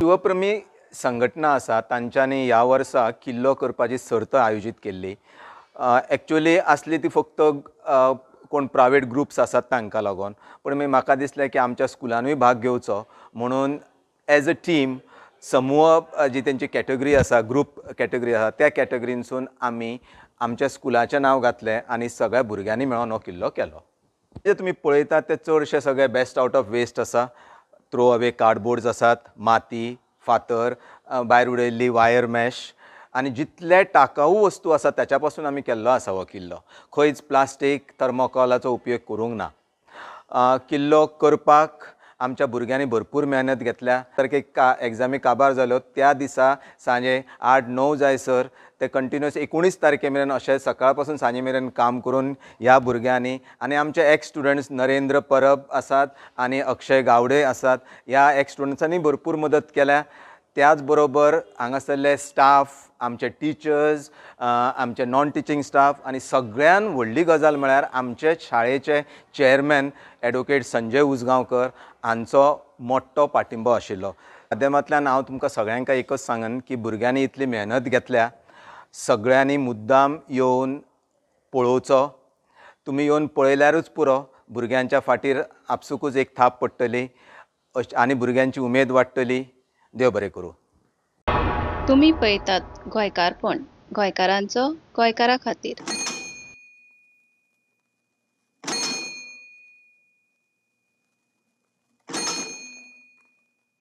शिवप्रेमी संघटना आसा तांच्यांनी ह्या वर्सा किल्लो करपाची सर्त आयोजीत केल्ली। एक्चुअली आसली ती फक्त कोण प्रायवेट ग्रुप्स आसात तांकां लागून, पण म्हाका दिसलें की आमच्या स्कुलानूय भाग घेवचो म्हणून एज अ टीम समूह जी तेंची कॅटेगरी आसा, ग्रुप कॅटेगरी आसा, त्या कॅटेगरीनसून आमी आमच्या स्कुलाचें नांव घातलें आनी सगळ्या भुरग्यांनी मेळोन हो किल्लो केलो। जे तुमी पळयतात ते चडशे सगळे बेस्ट आउट ऑफ वेस्ट आसा। थ्रो अवे कार्डबोर्ड्स आसात, माती, फातर, भायर उडयल्ली वायर मॅश आनी जितले टाकाऊ वस्तू आसात त्याच्या पासून आमी केल्लो आसा हो किल्लो। खंयच प्लास्टीक, थर्मोकॉलाचो उपयोग करूंक ना। किल्लो करपाक आमच्या भुरग्यांनी भरपूर मेहनत घेतल्या। तारखेक एग्जामी काबार जाल्यो त्या दिसा सांजे 8-9 जायसर ते कंटिन्युअस 19 तारखे मेरेन अशें सकाळ पासून सांजे मेरेन काम करून ह्या भुरग्यांनी आनी आमचे एक्स स्टुडंट्स नरेंद्र परब आसात आनी अक्षय गावडे आसात, ह्या एक्स स्टुडंट्सांनी भरपूर मदत केल्या। त्याच बरोबर हांगासरले स्टाफ, आमचे टिचर्स, आमचे नॉन टिचींग स्टाफ आनी सगळ्यान व्हडली गजाल म्हळ्यार आमचे शाळेचे चेअरमॅन एडवोकेट संजय उसगांवकर हांचो मोठो पाठिंबो आशिल्लो। माध्यमांतल्यान हांव तुमकां सगळ्यांक एकच सांगन की भुरग्यांनी इतली मेहनत घेतल्या, सगळ्यांनी मुद्दाम येवन पळोवचो। तुमी येवन पळयल्यारूच पुरो, भुरग्यांच्या फाटीर आपसुकूच एक थाप पडटली आनी भुरग्यांची उमेद वाडटली। देव बरें करूं। तुम्ही पळयतात गोंयकारपण, गोंयकारांचो गोंयकारा खातीर।